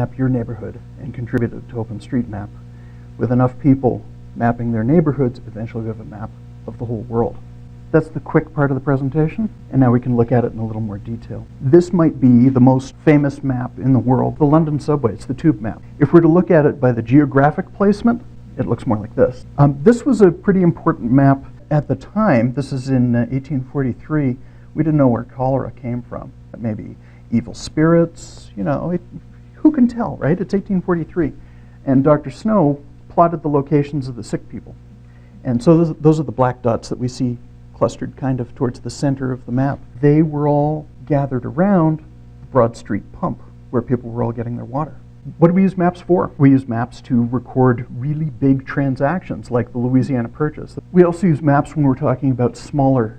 map your neighborhood and contribute it to OpenStreetMap. With enough people mapping their neighborhoods, eventually we have a map of the whole world. That's the quick part of the presentation, and now we can look at it in a little more detail. This might be the most famous map in the world, the London subway. It's the tube map. If we're to look at it by the geographic placement, it looks more like this. This was a pretty important map at the time. This is in 1843. We didn't know where cholera came from. Maybe evil spirits, you know, who can tell, right? It's 1843. And Dr. Snow plotted the locations of the sick people. And so those are the black dots that we see clustered kind of towards the center of the map. They were all gathered around Broad Street Pump, where people were all getting their water. What do we use maps for? We use maps to record really big transactions, like the Louisiana Purchase. We also use maps when we're talking about smaller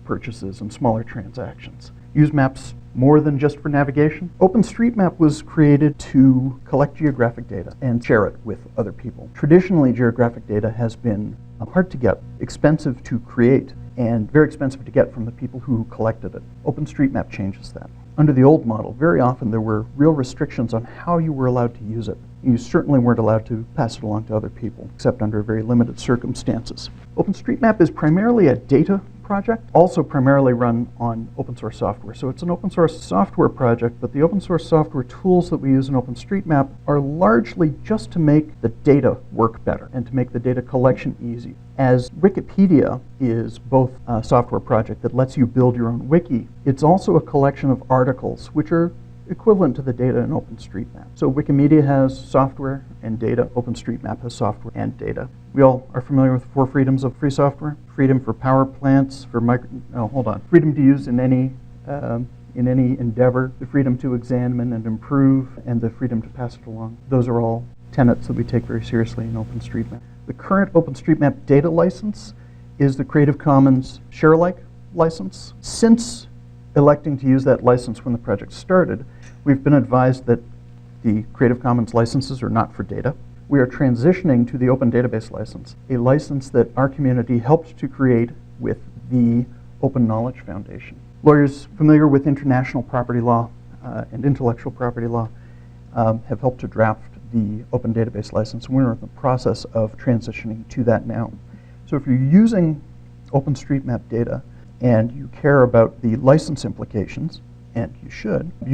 purchases and smaller transactions. Use maps more than just for navigation. OpenStreetMap was created to collect geographic data and share it with other people. Traditionally, geographic data has been hard to get, expensive to create, and very expensive to get from the people who collected it. OpenStreetMap changes that. Under the old model, very often there were real restrictions on how you were allowed to use it. You certainly weren't allowed to pass it along to other people, except under very limited circumstances. OpenStreetMap is primarily a data project, also primarily run on open source software. So it's an open source software project, but the open source software tools that we use in OpenStreetMap are largely just to make the data work better and to make the data collection easy. As Wikipedia is both a software project that lets you build your own wiki, it's also a collection of articles which are equivalent to the data in OpenStreetMap. So Wikimedia has software and data. OpenStreetMap has software and data. We all are familiar with the 4 freedoms of free software. Freedom for power plants, for freedom to use in any endeavor, the freedom to examine and improve, and the freedom to pass it along. Those are all tenets that we take very seriously in OpenStreetMap. The current OpenStreetMap data license is the Creative Commons share-alike license. Since electing to use that license when the project started, we've been advised that the Creative Commons licenses are not for data. We are transitioning to the Open Database license, a license that our community helped to create with the Open Knowledge Foundation. Lawyers familiar with international property law and intellectual property law have helped to draft the Open Database license. We're in the process of transitioning to that now. So if you're using OpenStreetMap data and you care about the license implications, and you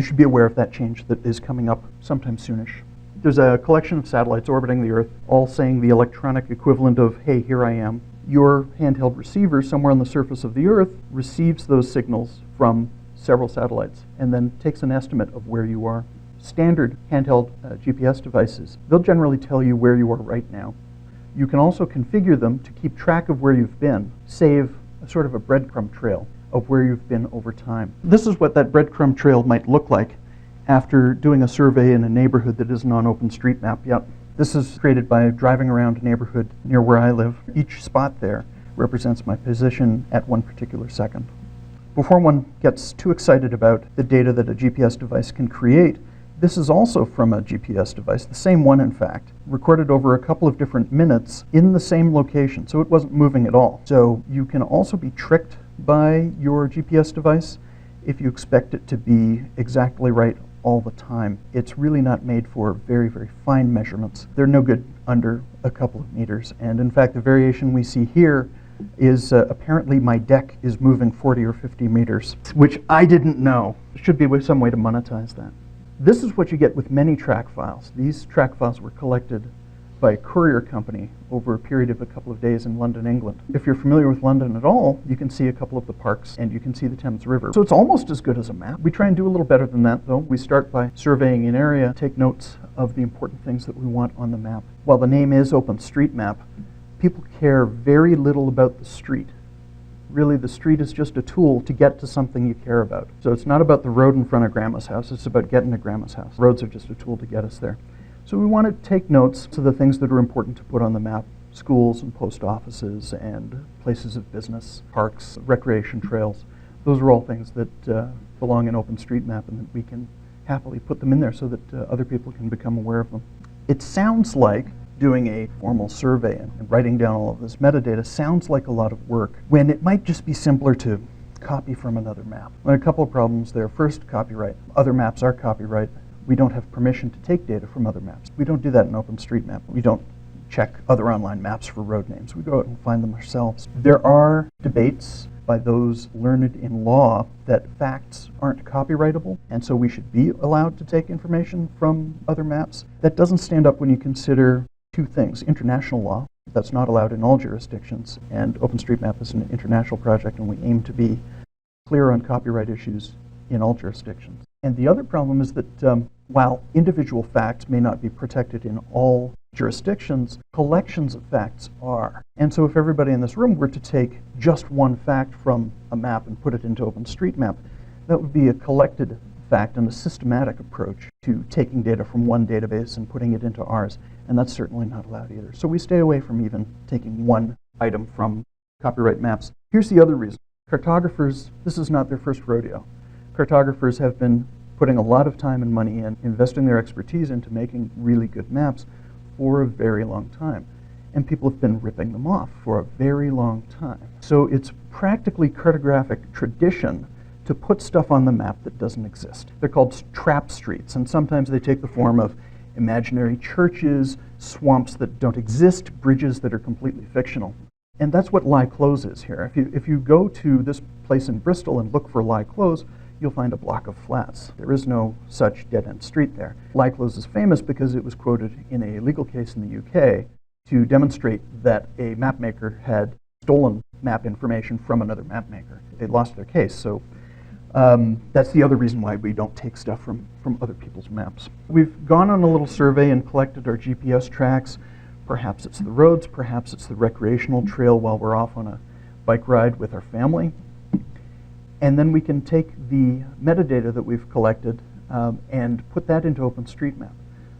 should be aware of that change that is coming up sometime soonish. There's a collection of satellites orbiting the Earth, all saying the electronic equivalent of, hey, here I am. Your handheld receiver somewhere on the surface of the Earth receives those signals from several satellites and then takes an estimate of where you are. Standard handheld GPS devices, they'll generally tell you where you are right now. You can also configure them to keep track of where you've been, save a sort of a breadcrumb trail of where you've been over time. This is what that breadcrumb trail might look like after doing a survey in a neighborhood that isn't on OpenStreetMap yet. This is created by driving around a neighborhood near where I live. Each spot there represents my position at one particular second. Before one gets too excited about the data that a GPS device can create, this is also from a GPS device, the same one in fact, recorded over a couple of different minutes in the same location, so it wasn't moving at all. So you can also be tricked by your GPS device if you expect it to be exactly right all the time. It's really not made for very, very fine measurements. They're no good under a couple of meters. And in fact, the variation we see here is apparently my deck is moving 40 or 50 meters, which I didn't know. There should be some way to monetize that. This is what you get with many track files. These track files were collected by a courier company over a period of a couple of days in London, England. If you're familiar with London at all, you can see a couple of the parks and you can see the Thames River. So it's almost as good as a map. We try and do a little better than that though. We start by surveying an area, take notes of the important things that we want on the map. While the name is OpenStreetMap, people care very little about the street. Really, the street is just a tool to get to something you care about. So it's not about the road in front of Grandma's house, it's about getting to Grandma's house. Roads are just a tool to get us there. So we want to take notes of the things that are important to put on the map. Schools and post offices and places of business, parks, recreation trails. Those are all things that belong in OpenStreetMap and that we can happily put them in there so that other people can become aware of them. It sounds like doing a formal survey and writing down all of this metadata sounds like a lot of work when it might just be simpler to copy from another map. There are a couple of problems there. First, copyright. Other maps are copyright. we don't have permission to take data from other maps. We don't do that in OpenStreetMap. We don't check other online maps for road names. We go out and find them ourselves. There are debates by those learned in law that facts aren't copyrightable, and so we should be allowed to take information from other maps. That doesn't stand up when you consider two things: international law, that's not allowed in all jurisdictions, and OpenStreetMap is an international project, and we aim to be clear on copyright issues in all jurisdictions. And the other problem is that while individual facts may not be protected in all jurisdictions, collections of facts are. And so if everybody in this room were to take just one fact from a map and put it into OpenStreetMap, that would be a collected fact and a systematic approach to taking data from one database and putting it into ours. And that's certainly not allowed either. So we stay away from even taking one item from copyright maps. Here's the other reason. Cartographers, this is not their first rodeo. Cartographers have been putting a lot of time and money in, investing their expertise into making really good maps for a very long time. And people have been ripping them off for a very long time. So it's practically cartographic tradition to put stuff on the map that doesn't exist. They're called trap streets, and sometimes they take the form of imaginary churches, swamps that don't exist, bridges that are completely fictional. And that's what lie close is here. If you go to this place in Bristol and look for lie close, you'll find a block of flats. There is no such dead-end street there. Lie close is famous because it was quoted in a legal case in the UK to demonstrate that a map maker had stolen map information from another map maker. They lost their case, so that's the other reason why we don't take stuff from other people's maps. We've gone on a little survey and collected our GPS tracks. Perhaps it's the roads, perhaps it's the recreational trail while we're off on a bike ride with our family. And then we can take the metadata that we've collected and put that into OpenStreetMap.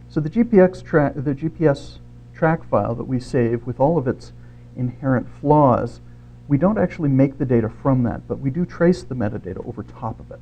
So the GPS track file that we save with all of its inherent flaws, we don't actually make the data from that, but we do trace the metadata over top of it.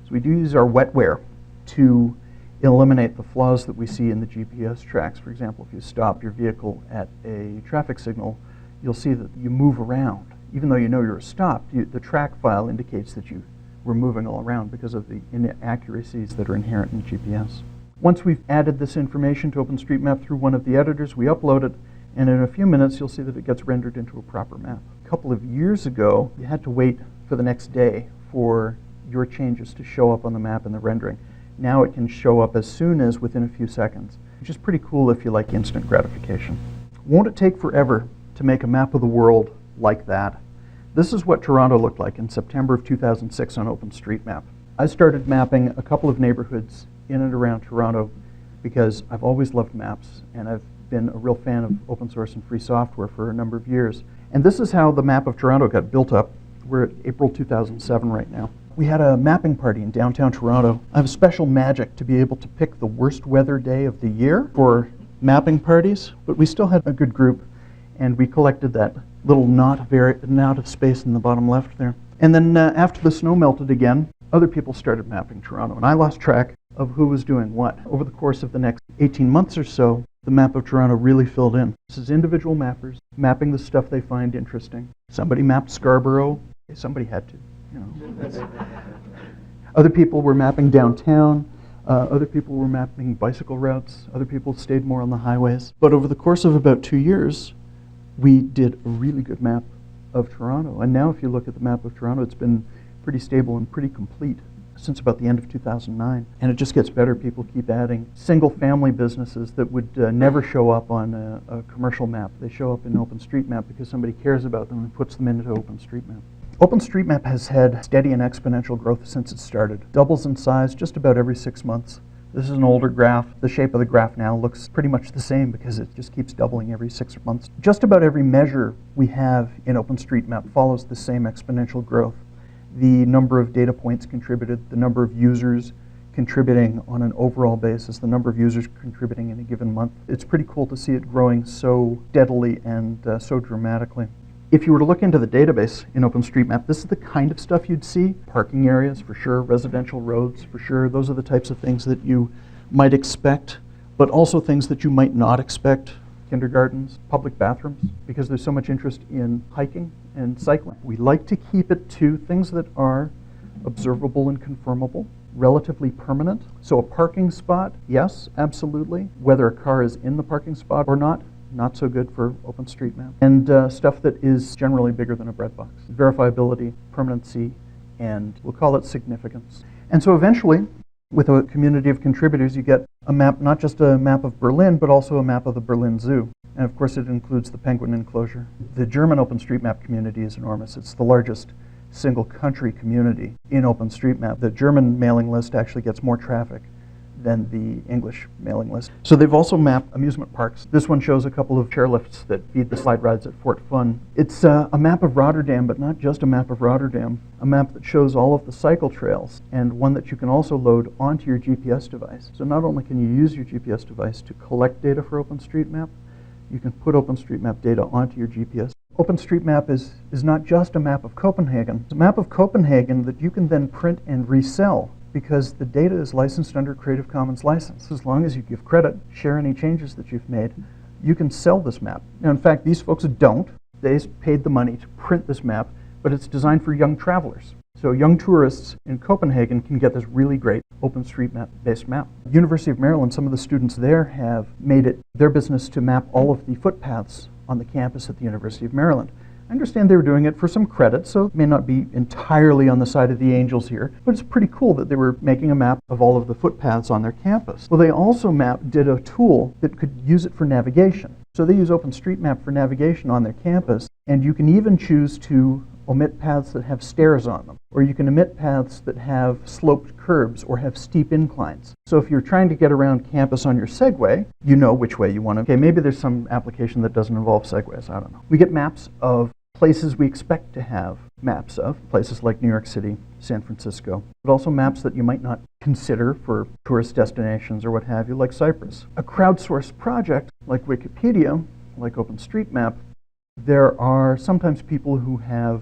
So we do use our wetware to eliminate the flaws that we see in the GPS tracks. For example, if you stop your vehicle at a traffic signal, you'll see that you move around. Even though you know you're stopped, the track file indicates that you were moving all around because of the inaccuracies that are inherent in GPS. Once we've added this information to OpenStreetMap through one of the editors, we upload it, and in a few minutes you'll see that it gets rendered into a proper map. A couple of years ago, you had to wait for the next day for your changes to show up on the map in the rendering. Now it can show up as soon as within a few seconds, which is pretty cool if you like instant gratification. Won't it take forever to make a map of the world like that? This is what Toronto looked like in September of 2006 on OpenStreetMap. I started mapping a couple of neighborhoods in and around Toronto because I've always loved maps, and I've been a real fan of open source and free software for a number of years. And this is how the map of Toronto got built up. We're at April 2007 right now. We had a mapping party in downtown Toronto. I have a special magic to be able to pick the worst weather day of the year for mapping parties, but we still had a good group, and we collected that little knot of space in the bottom left there. And then after the snow melted again, other people started mapping Toronto, and I lost track of who was doing what. Over the course of the next 18 months or so, the map of Toronto really filled in. This is individual mappers mapping the stuff they find interesting. Somebody mapped Scarborough. Somebody had to, you know. Other people were mapping downtown. Other people were mapping bicycle routes. Other people stayed more on the highways. But over the course of about 2 years, we did a really good map of Toronto. And now if you look at the map of Toronto, it's been pretty stable and pretty complete since about the end of 2009. And it just gets better. People keep adding single-family businesses that would never show up on a commercial map. They show up in OpenStreetMap because somebody cares about them and puts them into OpenStreetMap. OpenStreetMap has had steady and exponential growth since it started. Doubles in size just about every 6 months. This is an older graph. The shape of the graph now looks pretty much the same because it just keeps doubling every 6 months. Just about every measure we have in OpenStreetMap follows the same exponential growth. The number of data points contributed, the number of users contributing on an overall basis, the number of users contributing in a given month. It's pretty cool to see it growing so steadily and so dramatically. If you were to look into the database in OpenStreetMap, this is the kind of stuff you'd see. Parking areas, for sure. Residential roads, for sure. Those are the types of things that you might expect, but also things that you might not expect. Kindergartens, public bathrooms, because there's so much interest in hiking and cycling. We like to keep it to things that are observable and confirmable. relatively permanent. So a parking spot, yes, absolutely. Whether a car is in the parking spot or not so good for OpenStreetMap. And stuff that is generally bigger than a breadbox. Verifiability, permanency, and we'll call it significance. And so eventually, with a community of contributors, you get a map, not just a map of Berlin, but also a map of the Berlin Zoo. And of course, it includes the penguin enclosure. The German OpenStreetMap community is enormous. It's the largest single country community in OpenStreetMap. The German mailing list actually gets more traffic than the English mailing list. So they've also mapped amusement parks. This one shows a couple of chairlifts that feed the slide rides at Fort Fun. It's a map of Rotterdam, but not just a map of Rotterdam, a map that shows all of the cycle trails, and one that you can also load onto your GPS device. So not only can you use your GPS device to collect data for OpenStreetMap, you can put OpenStreetMap data onto your GPS. OpenStreetMap is not just a map of Copenhagen. It's a map of Copenhagen that you can then print and resell, because the data is licensed under Creative Commons license. As long as you give credit, share any changes that you've made, you can sell this map. Now, in fact, these folks don't. They paid the money to print this map, but it's designed for young travelers. So young tourists in Copenhagen can get this really great OpenStreetMap-based map. University of Maryland, some of the students there have made it their business to map all of the footpaths on the campus at the University of Maryland. I understand they were doing it for some credit, so it may not be entirely on the side of the angels here, but it's pretty cool that they were making a map of all of the footpaths on their campus. Well, they also did a tool that could use it for navigation. So they use OpenStreetMap for navigation on their campus, and you can even choose to omit paths that have stairs on them, or you can omit paths that have sloped curbs or have steep inclines. So if you're trying to get around campus on your Segway, you know which way you want to. Okay, maybe there's some application that doesn't involve Segways, I don't know. We get maps of places we expect to have maps of, places like New York City, San Francisco, but also maps that you might not consider for tourist destinations or what have you, like Cyprus. A crowdsourced project like Wikipedia, like OpenStreetMap, there are sometimes people who have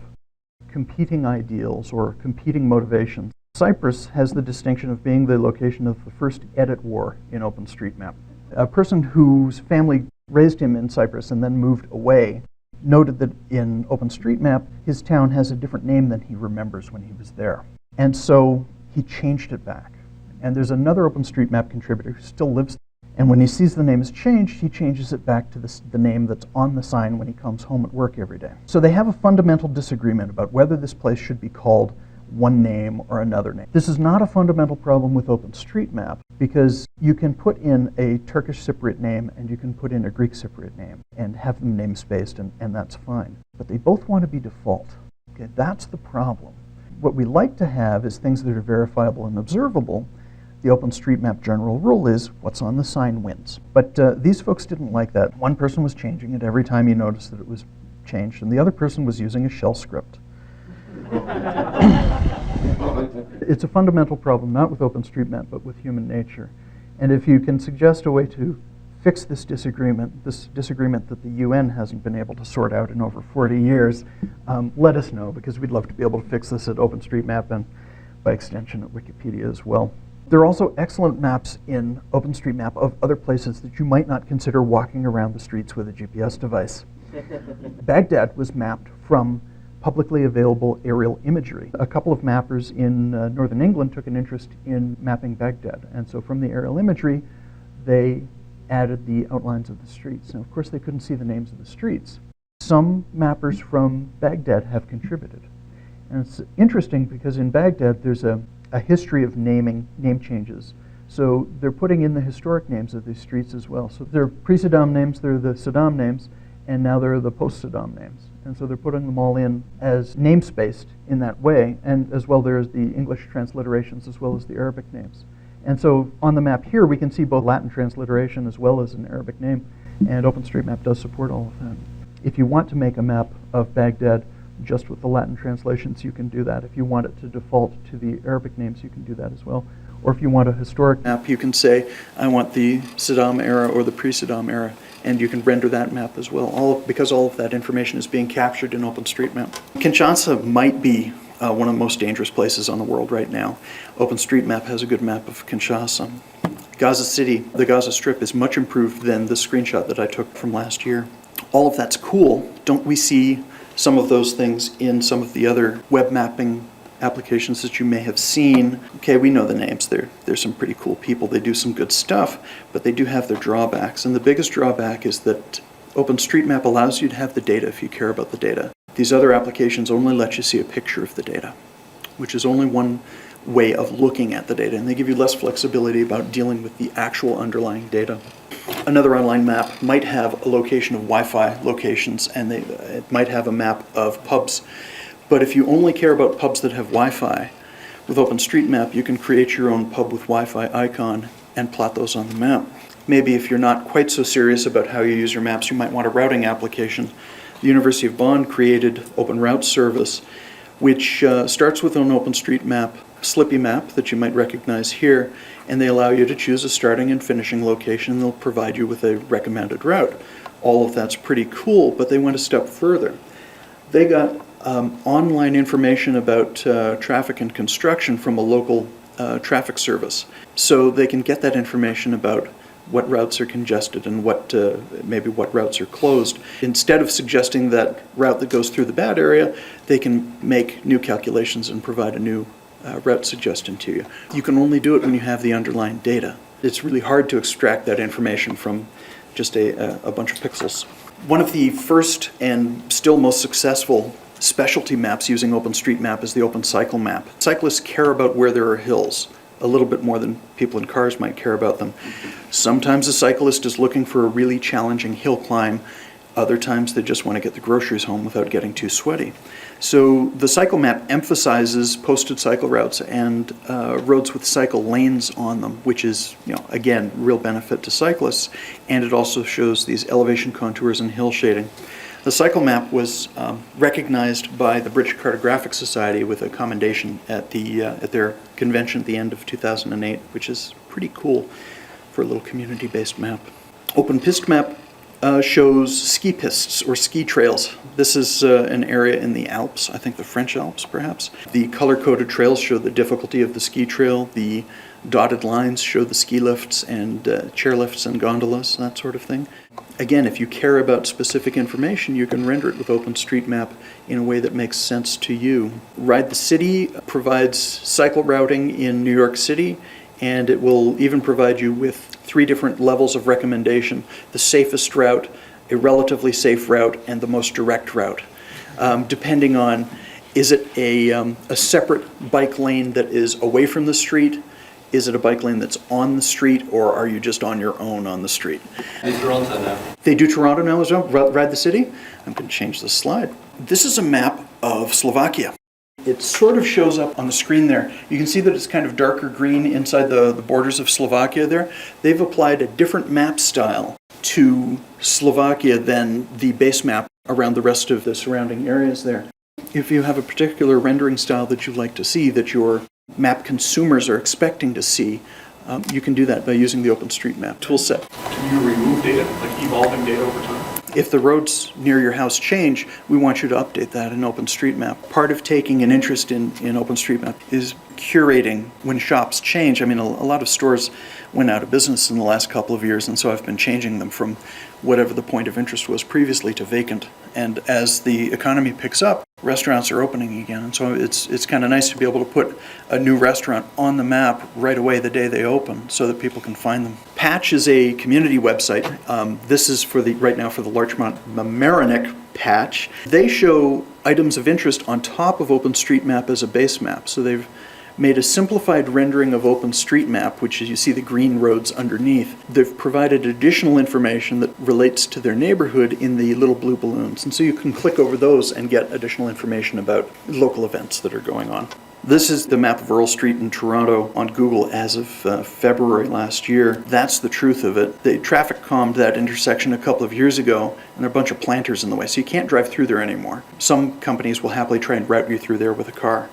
competing ideals or competing motivations. Cyprus has the distinction of being the location of the first edit war in OpenStreetMap. A person whose family raised him in Cyprus and then moved away noted that in OpenStreetMap, his town has a different name than he remembers when he was there. And so he changed it back. And there's another OpenStreetMap contributor who still lives there. And when he sees the name has changed, he changes it back to the name that's on the sign when he comes home at work every day. So they have a fundamental disagreement about whether this place should be called one name or another name. This is not a fundamental problem with OpenStreetMap, because you can put in a Turkish Cypriot name and you can put in a Greek Cypriot name and have them name-spaced, and that's fine. But they both want to be default. Okay, that's the problem. What we like to have is things that are verifiable and observable. The OpenStreetMap general rule is what's on the sign wins. But these folks didn't like that. One person was changing it every time you noticed that it was changed, and the other person was using a shell script. It's a fundamental problem, not with OpenStreetMap, but with human nature. And if you can suggest a way to fix this disagreement that the UN hasn't been able to sort out in over 40 years, let us know, because we'd love to be able to fix this at OpenStreetMap and by extension at Wikipedia as well. There are also excellent maps in OpenStreetMap of other places that you might not consider walking around the streets with a GPS device. Baghdad was mapped from publicly available aerial imagery. A couple of mappers in northern England took an interest in mapping Baghdad, and so from the aerial imagery, they added the outlines of the streets. Now, of course, they couldn't see the names of the streets. Some mappers from Baghdad have contributed. And it's interesting because in Baghdad, there's a history of name changes. So they're putting in the historic names of these streets as well. So they're pre-Saddam names, they're the Saddam names, and now they're the post-Saddam names. And so they're putting them all in as name-spaced in that way, and as well there's the English transliterations as well as the Arabic names. And so on the map here, we can see both Latin transliteration as well as an Arabic name, and OpenStreetMap does support all of that. If you want to make a map of Baghdad just with the Latin translations, you can do that. If you want it to default to the Arabic names, you can do that as well. Or if you want a historic map, you can say, I want the Saddam era or the pre-Saddam era, and you can render that map as well, because all of that information is being captured in OpenStreetMap. Kinshasa might be one of the most dangerous places on the world right now. OpenStreetMap has a good map of Kinshasa. Gaza City, the Gaza Strip, is much improved than the screenshot that I took from last year. All of that's cool. Don't we see some of those things in some of the other web mapping applications that you may have seen. Okay, we know the names. They're some pretty cool people. They do some good stuff, but they do have their drawbacks. And the biggest drawback is that OpenStreetMap allows you to have the data if you care about the data. These other applications only let you see a picture of the data, which is only one way of looking at the data, and they give you less flexibility about dealing with the actual underlying data. Another online map might have a location of Wi-Fi locations, and it might have a map of pubs. But if you only care about pubs that have Wi-Fi, with OpenStreetMap you can create your own pub with Wi-Fi icon and plot those on the map. Maybe if you're not quite so serious about how you use your maps, you might want a routing application. The University of Bonn created Open Route Service, which starts with an OpenStreetMap Slippy map that you might recognize here, and they allow you to choose a starting and finishing location, and they'll provide you with a recommended route. All of that's pretty cool, but they went a step further. They got online information about traffic and construction from a local traffic service, so they can get that information about what routes are congested and maybe what routes are closed. Instead of suggesting that route that goes through the bad area, they can make new calculations and provide a new route suggestion to you. You can only do it when you have the underlying data. It's really hard to extract that information from just a bunch of pixels. One of the first and still most successful specialty maps using OpenStreetMap is the OpenCycle map. Cyclists care about where there are hills a little bit more than people in cars might care about them. Sometimes a cyclist is looking for a really challenging hill climb. Other times they just want to get the groceries home without getting too sweaty. So the cycle map emphasizes posted cycle routes and roads with cycle lanes on them, which is, again, real benefit to cyclists. And it also shows these elevation contours and hill shading. The cycle map was recognized by the British Cartographic Society with a commendation at their convention at the end of 2008, which is pretty cool for a little community-based map. OpenPistMap shows ski pists or ski trails. This is an area in the Alps, I think the French Alps perhaps. The color-coded trails show the difficulty of the ski trail. The dotted lines show the ski lifts and chairlifts and gondolas, that sort of thing. Again, if you care about specific information, you can render it with OpenStreetMap in a way that makes sense to you. Ride the City provides cycle routing in New York City, and it will even provide you with 3 different levels of recommendation: the safest route, a relatively safe route, and the most direct route. Depending on, is it a separate bike lane that is away from the street? Is it a bike lane that's on the street, or are you just on your own on the street? They do Toronto now. They do Toronto now as well? Ride the City? I'm going to change this slide. This is a map of Slovakia. It sort of shows up on the screen there. You can see that it's kind of darker green inside the borders of Slovakia there. They've applied a different map style to Slovakia than the base map around the rest of the surrounding areas there. If you have a particular rendering style that you'd like to see, that your map consumers are expecting to see, you can do that by using the OpenStreetMap toolset. Can you remove data, like evolving data over time? If the roads near your house change, we want you to update that in OpenStreetMap. Part of taking an interest in OpenStreetMap is curating when shops change. I mean, a lot of stores went out of business in the last couple of years, and so I've been changing them from whatever the point of interest was previously to vacant. And as the economy picks up, restaurants are opening again, and so it's kind of nice to be able to put a new restaurant on the map right away the day they open so that people can find them. Patch is a community website. This is right now for the Larchmont Mamaroneck patch. They show items of interest on top of OpenStreetMap as a base map. So they've made a simplified rendering of OpenStreetMap, which is, you see the green roads underneath. They've provided additional information that relates to their neighborhood in the little blue balloons. And so you can click over those and get additional information about local events that are going on. This is the map of Earl Street in Toronto on Google as of February last year. That's the truth of it. They traffic calmed that intersection a couple of years ago, and there are a bunch of planters in the way, so you can't drive through there anymore. Some companies will happily try and route you through there with a car.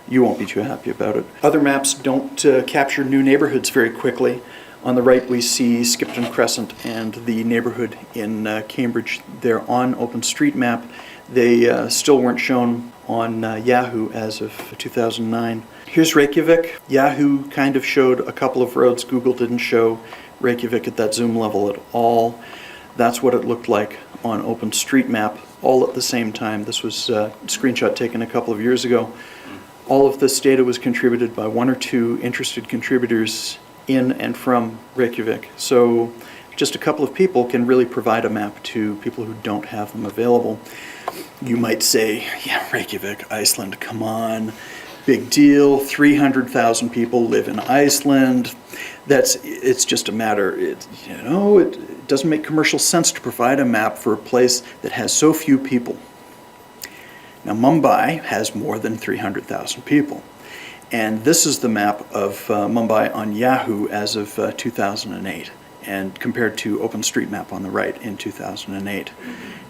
You won't be too happy about it. Other maps don't capture new neighborhoods very quickly. On the right we see Skipton Crescent and the neighborhood in Cambridge. They're on OpenStreetMap. They still weren't shown on Yahoo as of 2009. Here's Reykjavik. Yahoo kind of showed a couple of roads. Google didn't show Reykjavik at that zoom level at all. That's what it looked like on OpenStreetMap all at the same time. This was a screenshot taken a couple of years ago. All of this data was contributed by one or two interested contributors in and from Reykjavik. So just a couple of people can really provide a map to people who don't have them available. You might say, yeah, Reykjavik, Iceland, come on, big deal, 300,000 people live in Iceland. It's just a matter, it doesn't make commercial sense to provide a map for a place that has so few people. Now, Mumbai has more than 300,000 people. And this is the map of Mumbai on Yahoo as of 2008, and compared to OpenStreetMap on the right in 2008.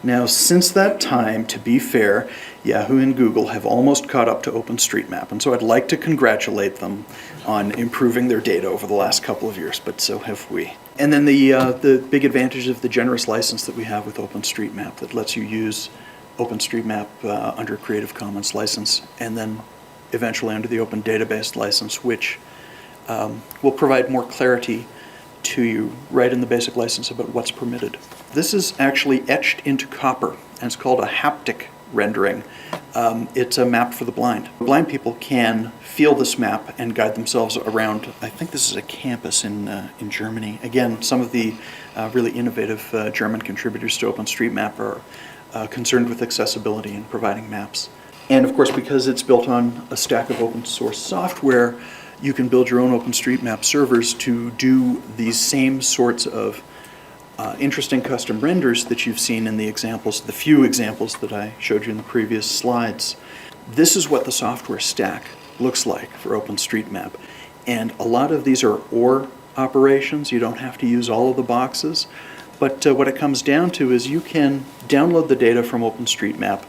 Now, since that time, to be fair, Yahoo and Google have almost caught up to OpenStreetMap, and so I'd like to congratulate them on improving their data over the last couple of years, but so have we. And then the big advantage of the generous license that we have with OpenStreetMap that lets you use OpenStreetMap under Creative Commons license, and then eventually under the Open Database license, which will provide more clarity to you right in the basic license about what's permitted. This is actually etched into copper, and it's called a haptic rendering. It's a map for the blind. Blind people can feel this map and guide themselves around. I think this is a campus in Germany. Again, some of the really innovative German contributors to OpenStreetMap are concerned with accessibility and providing maps. And of course, because it's built on a stack of open source software, you can build your own OpenStreetMap servers to do these same sorts of interesting custom renders that you've seen in the examples, the few examples that I showed you in the previous slides. This is what the software stack looks like for OpenStreetMap. And a lot of these are OR operations. You don't have to use all of the boxes. But what it comes down to is you can download the data from OpenStreetMap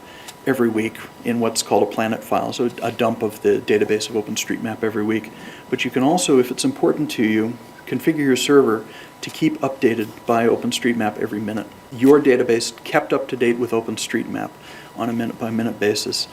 every week in what's called a planet file, so a dump of the database of OpenStreetMap every week. But you can also, if it's important to you, configure your server to keep updated by OpenStreetMap every minute. Your database kept up to date with OpenStreetMap on a minute-by-minute basis.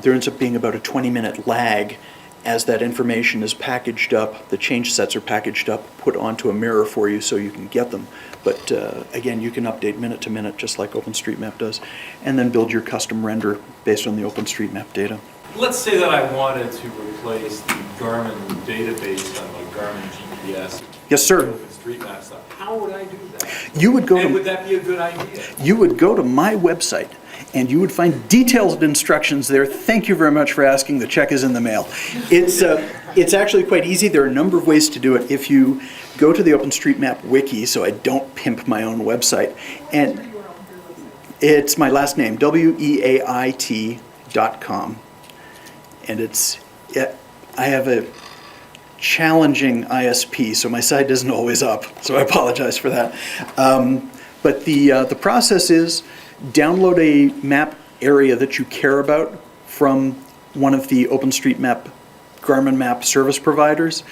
There ends up being about a 20-minute lag as that information is packaged up, the change sets are packaged up, put onto a mirror for you so you can get them. But again, you can update minute to minute just like OpenStreetMap does, and then build your custom render based on the OpenStreetMap data. Let's say that I wanted to replace the Garmin database on my Garmin GPS. Yes, sir. OpenStreetMap stuff. How would I do that? You would go and to, would that be a good idea? You would go to my website, and you would find detailed instructions there. Thank you very much for asking. The check is in the mail. It's actually quite easy. There are a number of ways to do it. If you go to the OpenStreetMap wiki, so I don't pimp my own website, and it's my last name, Weait.com. And I have a challenging ISP, so my site isn't always up, so I apologize for that. But the process is download a map area that you care about from one of the OpenStreetMap Garmin map service providers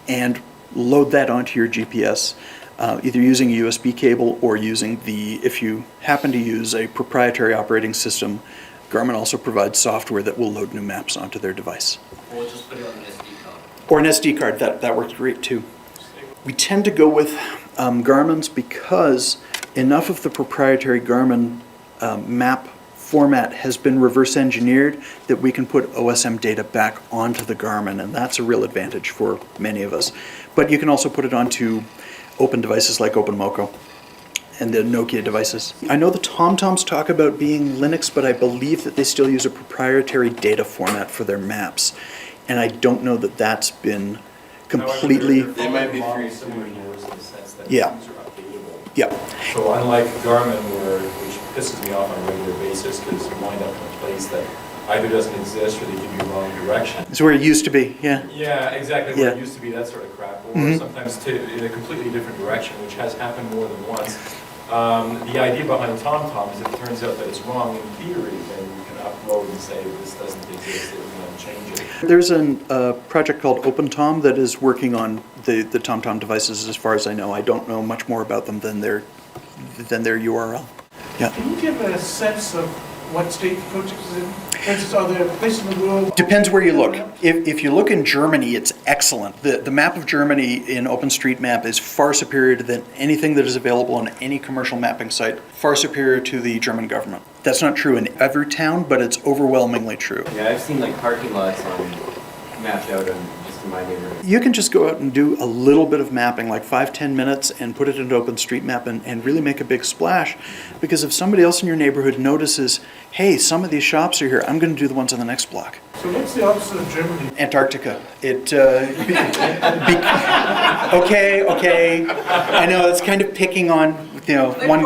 and load that onto your GPS, either using a USB cable or using if you happen to use a proprietary operating system, Garmin also provides software that will load new maps onto their device. Or just put it on an SD card. Or an SD card, that works great too. We tend to go with Garmin's because enough of the proprietary Garmin map format has been reverse engineered that we can put OSM data back onto the Garmin, and that's a real advantage for many of us. But you can also put it onto open devices like OpenMoko and the Nokia devices. I know the TomToms talk about being Linux, but I believe that they still use a proprietary data format for their maps. And I don't know that that's been completely... They might be free similar to yours in the sense that Yeah. things are updatable. Yeah. So unlike Garmin, which pisses me off on a regular basis because you wind up in a place that either doesn't exist or they give you wrong direction. It's where it used to be, yeah. Yeah, exactly. Where Yeah. it used to be, that sort of crap. Or Mhm. sometimes in a completely different direction, which has happened more than once. The idea behind TomTom is if it turns out that it's wrong in theory, then you can upload and say this doesn't exist, we're going to change it. There's a project called OpenTom that is working on the TomTom devices as far as I know. I don't know much more about them than their URL. Yeah. Can you give a sense of what state the project is in? For instance, are there places in the world? Depends where you look. If you look in Germany, it's excellent. The map of Germany in OpenStreetMap is far superior than anything that is available on any commercial mapping site, far superior to the German government. That's not true in every town, but it's overwhelmingly true. Yeah, I've seen like parking lots mapped out just in my neighborhood. You can just go out and do a little bit of mapping, like 5-10 minutes, and put it into OpenStreetMap and really make a big splash. Because if somebody else in your neighborhood notices, hey, some of these shops are here, I'm going to do the ones on the next block. So what's the opposite of Germany? Antarctica. Okay. I know it's kind of picking on, one.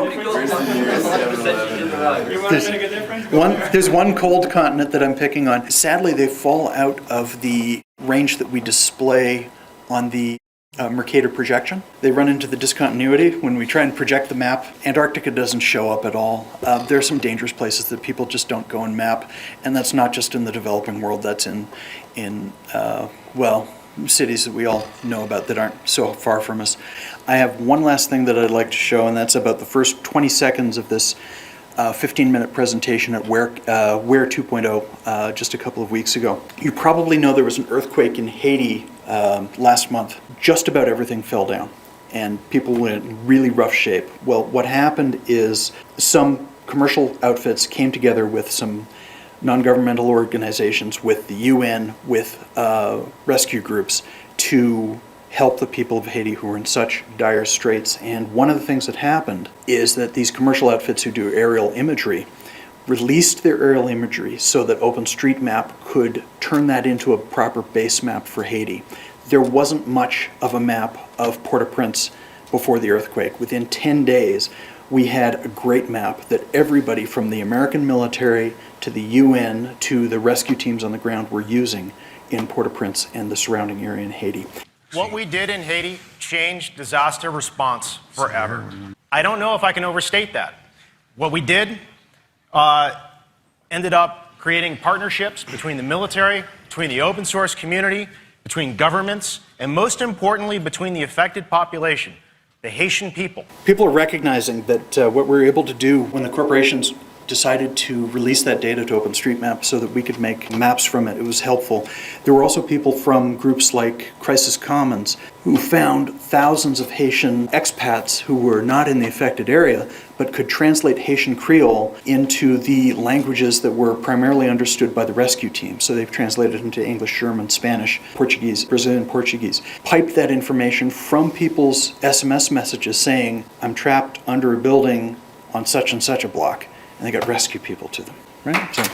There's one cold continent that I'm picking on. Sadly, they fall out of the range that we display on the Mercator projection. They run into the discontinuity when we try and project the map. Antarctica doesn't show up at all. There are some dangerous places that people just don't go and map, and that's not just in the developing world. That's in cities that we all know about that aren't so far from us. I have one last thing that I'd like to show, and that's about the first 20 seconds of this 15-minute presentation at Weait 2.0 just a couple of weeks ago. You probably know there was an earthquake in Haiti last month. Just about everything fell down, and people were in really rough shape. Well, what happened is some commercial outfits came together with some non-governmental organizations, with the UN, with rescue groups, to help the people of Haiti who were in such dire straits. And one of the things that happened is that these commercial outfits who do aerial imagery released their aerial imagery so that OpenStreetMap could turn that into a proper base map for Haiti. There wasn't much of a map of Port-au-Prince before the earthquake. Within 10 days, we had a great map that everybody from the American military to the UN to the rescue teams on the ground were using in Port-au-Prince and the surrounding area in Haiti. What we did in Haiti changed disaster response forever. I don't know if I can overstate that. What we did ended up creating partnerships between the military, between the open source community, between governments, and most importantly, between the affected population, the Haitian people. People are recognizing that what we were able to do when the corporations decided to release that data to OpenStreetMap so that we could make maps from it, it was helpful. There were also people from groups like Crisis Commons who found thousands of Haitian expats who were not in the affected area but could translate Haitian Creole into the languages that were primarily understood by the rescue team. So they've translated into English, German, Spanish, Portuguese, Brazilian Portuguese. Piped that information from people's SMS messages saying, I'm trapped under a building on such and such a block. And they got rescue people to them, right? So